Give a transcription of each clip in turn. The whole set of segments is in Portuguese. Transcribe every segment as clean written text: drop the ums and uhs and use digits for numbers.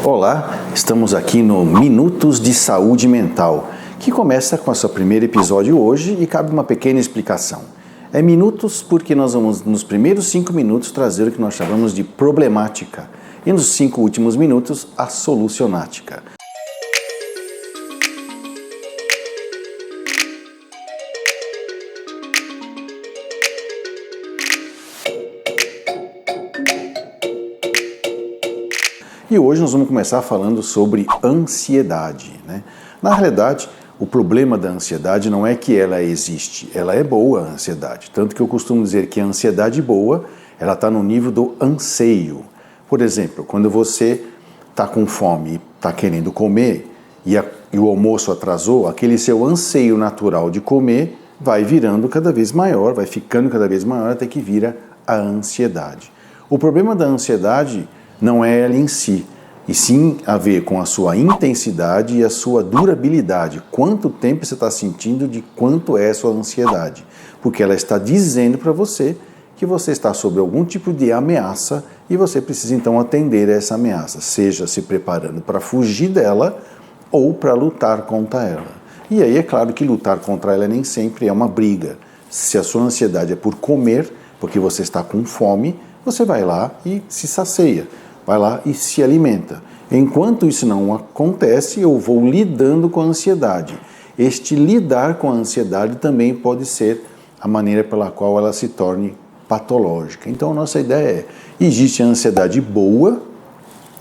Olá, estamos aqui no Minutos de Saúde Mental, que começa com o seu primeiro episódio hoje e cabe uma pequena explicação. É minutos porque nós vamos, nos primeiros 5 minutos, trazer o que nós chamamos de problemática e nos 5 últimos minutos, a solucionática. E hoje nós vamos começar falando sobre ansiedade, né? Na realidade, o problema da ansiedade não é que ela existe, ela é boa, a ansiedade. Tanto que eu costumo dizer que a ansiedade boa, ela está no nível do anseio. Por exemplo, quando você está com fome e está querendo comer e o almoço atrasou, aquele seu anseio natural de comer vai virando cada vez maior, vai ficando cada vez maior até que vira a ansiedade. O problema da ansiedade não é ela em si, e sim a ver com a sua intensidade e a sua durabilidade. Quanto tempo você está sentindo de quanto é a sua ansiedade. Porque ela está dizendo para você que você está sob algum tipo de ameaça e você precisa então atender a essa ameaça, seja se preparando para fugir dela ou para lutar contra ela. E aí é claro que lutar contra ela nem sempre é uma briga. Se a sua ansiedade é por comer, porque você está com fome, você vai lá e se sacia. Vai lá e se alimenta. Enquanto isso não acontece, eu vou lidando com a ansiedade. Este lidar com a ansiedade também pode ser a maneira pela qual ela se torne patológica. Então, a nossa ideia é, existe a ansiedade boa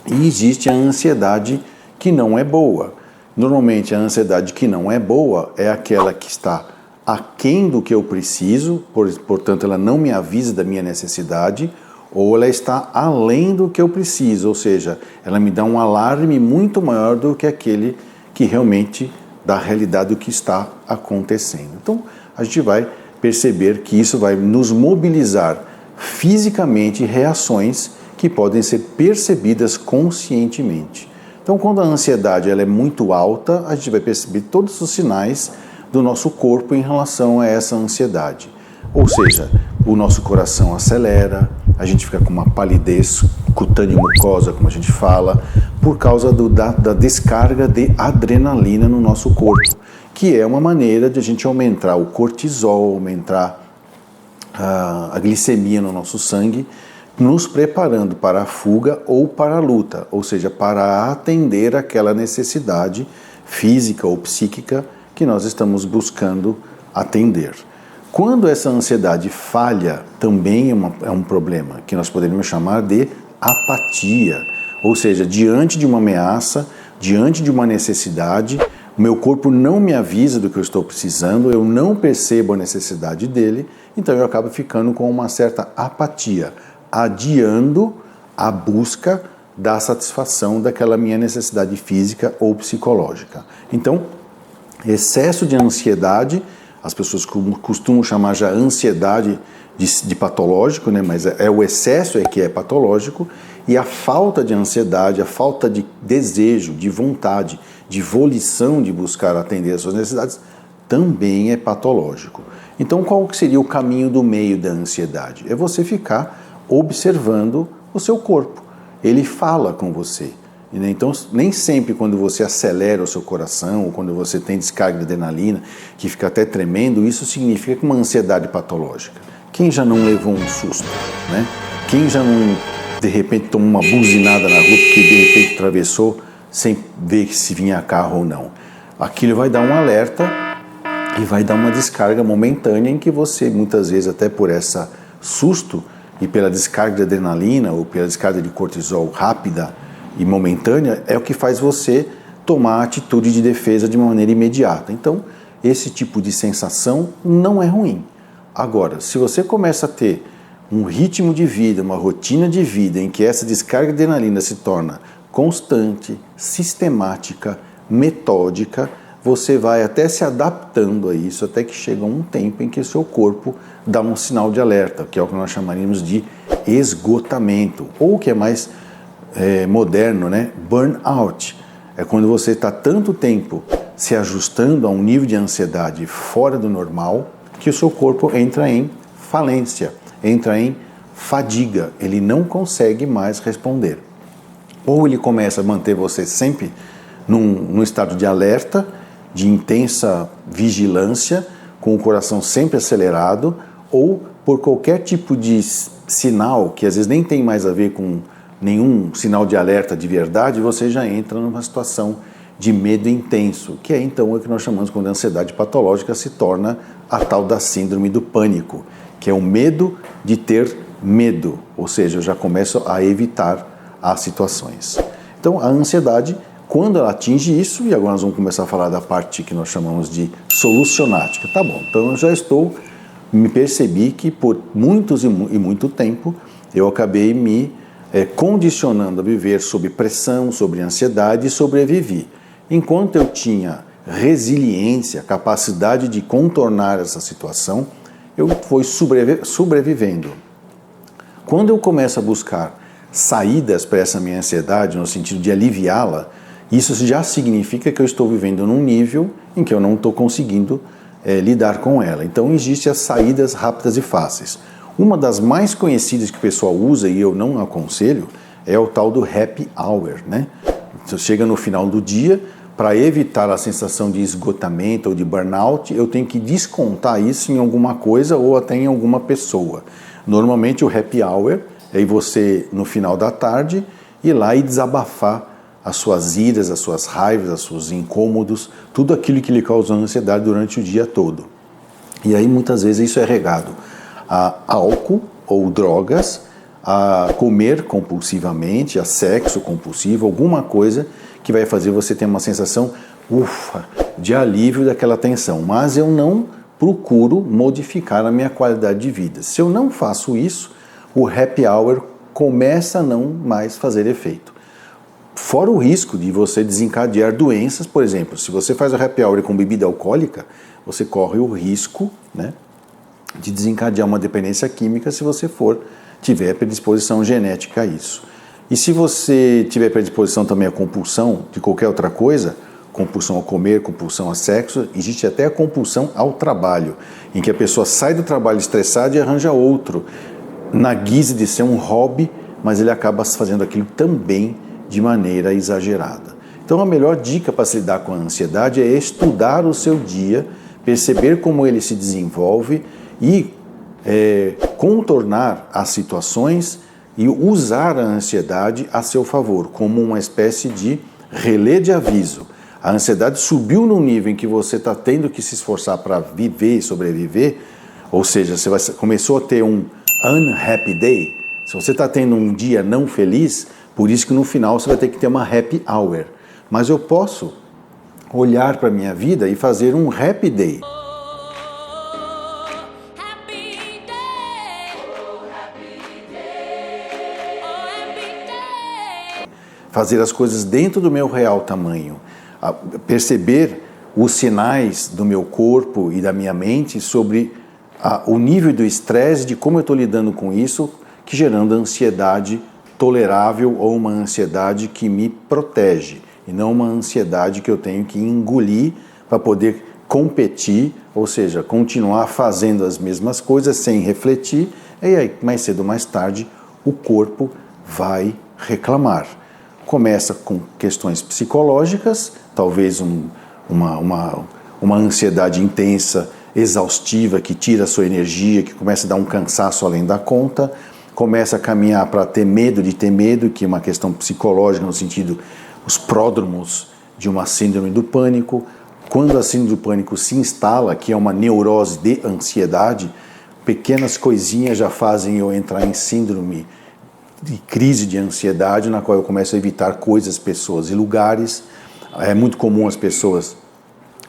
e existe a ansiedade que não é boa. Normalmente, a ansiedade que não é boa é aquela que está aquém do que eu preciso, portanto, ela não me avisa da minha necessidade, ou ela está além do que eu preciso, ou seja, ela me dá um alarme muito maior do que aquele que realmente da realidade do que está acontecendo. Então, a gente vai perceber que isso vai nos mobilizar fisicamente reações que podem ser percebidas conscientemente. Então, quando a ansiedade ela é muito alta, a gente vai perceber todos os sinais do nosso corpo em relação a essa ansiedade. Ou seja, o nosso coração acelera, a gente fica com uma palidez cutânea mucosa, como a gente fala, por causa da descarga de adrenalina no nosso corpo, que é uma maneira de a gente aumentar o cortisol, aumentar a glicemia no nosso sangue, nos preparando para a fuga ou para a luta, ou seja, para atender aquela necessidade física ou psíquica que nós estamos buscando atender. Quando essa ansiedade falha, também é um problema, que nós poderíamos chamar de apatia. Ou seja, diante de uma ameaça, diante de uma necessidade, o meu corpo não me avisa do que eu estou precisando, eu não percebo a necessidade dele, então eu acabo ficando com uma certa apatia, adiando a busca da satisfação daquela minha necessidade física ou psicológica. Então, excesso de ansiedade, as pessoas costumam chamar já ansiedade de patológico, né? Mas o excesso que é patológico, e a falta de ansiedade, a falta de desejo, de vontade, de volição de buscar atender as suas necessidades, também é patológico. Então, qual seria o caminho do meio da ansiedade? É você ficar observando o seu corpo. Ele fala com você. Então, nem sempre quando você acelera o seu coração ou quando você tem descarga de adrenalina, que fica até tremendo, isso significa uma ansiedade patológica. Quem já não levou um susto, né? Quem já não, de repente, tomou uma buzinada na rua porque de repente atravessou sem ver se vinha carro ou não? Aquilo vai dar um alerta e vai dar uma descarga momentânea em que você, muitas vezes, até por esse susto e pela descarga de adrenalina ou pela descarga de cortisol rápida e momentânea, é o que faz você tomar a atitude de defesa de uma maneira imediata. Então, esse tipo de sensação não é ruim. Agora, se você começa a ter um ritmo de vida, uma rotina de vida em que essa descarga de adrenalina se torna constante, sistemática, metódica, você vai até se adaptando a isso, até que chega um tempo em que o seu corpo dá um sinal de alerta, que é o que nós chamaríamos de esgotamento, ou o que é mais moderno, né? Burnout. É quando você está tanto tempo se ajustando a um nível de ansiedade fora do normal que o seu corpo entra em falência, entra em fadiga, ele não consegue mais responder. Ou ele começa a manter você sempre num estado de alerta, de intensa vigilância, com o coração sempre acelerado, ou por qualquer tipo de sinal, que às vezes nem tem mais a ver com nenhum sinal de alerta de verdade, você já entra numa situação de medo intenso, que é então o que nós chamamos quando a ansiedade patológica se torna a tal da síndrome do pânico, que é o medo de ter medo, ou seja, eu já começo a evitar as situações. Então a ansiedade, quando ela atinge isso, e agora nós vamos começar a falar da parte que nós chamamos de solucionática. Tá bom, então eu já me percebi que por muito tempo eu acabei me condicionando a viver sob pressão, sobre ansiedade e sobrevivi. Enquanto eu tinha resiliência, capacidade de contornar essa situação, eu fui sobrevivendo. Quando eu começo a buscar saídas para essa minha ansiedade, no sentido de aliviá-la, isso já significa que eu estou vivendo num nível em que eu não estou conseguindo lidar com ela. Então, existem as saídas rápidas e fáceis. Uma das mais conhecidas que o pessoal usa, e eu não aconselho, é o tal do happy hour, né? Você chega no final do dia, para evitar a sensação de esgotamento ou de burnout, eu tenho que descontar isso em alguma coisa ou até em alguma pessoa. Normalmente o happy hour é você, no final da tarde, ir lá e desabafar as suas iras, as suas raivas, os seus incômodos, tudo aquilo que lhe causou ansiedade durante o dia todo. E aí muitas vezes isso é regado a álcool ou drogas, a comer compulsivamente, a sexo compulsivo, alguma coisa que vai fazer você ter uma sensação, de alívio daquela tensão. Mas eu não procuro modificar a minha qualidade de vida. Se eu não faço isso, o happy hour começa a não mais fazer efeito. Fora o risco de você desencadear doenças, por exemplo, se você faz o happy hour com bebida alcoólica, você corre o risco, né, de desencadear uma dependência química se você tiver predisposição genética a isso. E se você tiver predisposição também à compulsão de qualquer outra coisa, compulsão a comer, compulsão a sexo, existe até a compulsão ao trabalho, em que a pessoa sai do trabalho estressada e arranja outro, na guisa de ser um hobby, mas ele acaba fazendo aquilo também de maneira exagerada. Então a melhor dica para se lidar com a ansiedade é estudar o seu dia, perceber como ele se desenvolve e contornar as situações e usar a ansiedade a seu favor, como uma espécie de relé de aviso. A ansiedade subiu num nível em que você está tendo que se esforçar para viver e sobreviver, ou seja, você começou a ter um unhappy day, se você está tendo um dia não feliz, por isso que no final você vai ter que ter uma happy hour. Mas eu posso olhar para a minha vida e fazer um happy day. Fazer as coisas dentro do meu real tamanho, perceber os sinais do meu corpo e da minha mente sobre o nível do estresse, de como eu estou lidando com isso, que gerando ansiedade tolerável ou uma ansiedade que me protege, e não uma ansiedade que eu tenho que engolir para poder competir, ou seja, continuar fazendo as mesmas coisas sem refletir, e aí mais cedo ou mais tarde o corpo vai reclamar. Começa com questões psicológicas, talvez uma ansiedade intensa, exaustiva, que tira a sua energia, que começa a dar um cansaço além da conta, começa a caminhar para ter medo de ter medo, que é uma questão psicológica no sentido, os pródromos de uma síndrome do pânico. Quando a síndrome do pânico se instala, que é uma neurose de ansiedade, pequenas coisinhas já fazem eu entrar em síndrome de crise de ansiedade, na qual eu começo a evitar coisas, pessoas e lugares. É muito comum as pessoas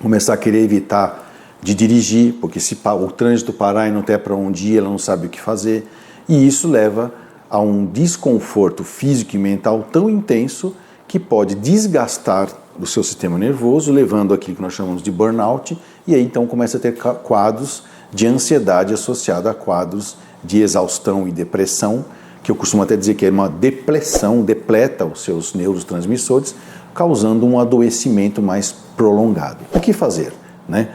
começar a querer evitar de dirigir, porque se o trânsito parar e não ter para onde ir, ela não sabe o que fazer. E isso leva a um desconforto físico e mental tão intenso que pode desgastar o seu sistema nervoso, levando aquilo que nós chamamos de burnout, e aí então começa a ter quadros de ansiedade associada a quadros de exaustão e depressão, que eu costumo até dizer que é uma depressão, depleta os seus neurotransmissores, causando um adoecimento mais prolongado. O que fazer, né?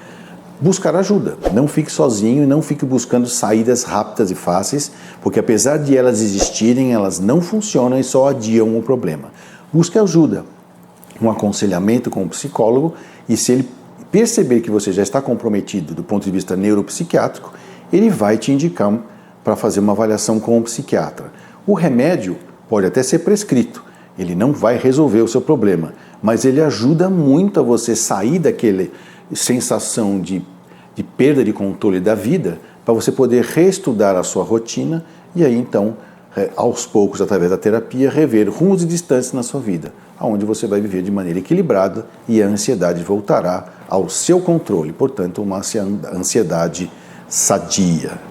Buscar ajuda, não fique sozinho e não fique buscando saídas rápidas e fáceis, porque apesar de elas existirem, elas não funcionam e só adiam o problema. busque ajuda, um aconselhamento com um psicólogo, e se ele perceber que você já está comprometido do ponto de vista neuropsiquiátrico, ele vai te indicar para fazer uma avaliação com um psiquiatra. O remédio pode até ser prescrito, ele não vai resolver o seu problema, mas ele ajuda muito a você sair daquela sensação de perda de controle da vida, para você poder reestudar a sua rotina e aí então, aos poucos, através da terapia, rever rumos e distâncias na sua vida, onde você vai viver de maneira equilibrada e a ansiedade voltará ao seu controle, portanto, uma ansiedade sadia.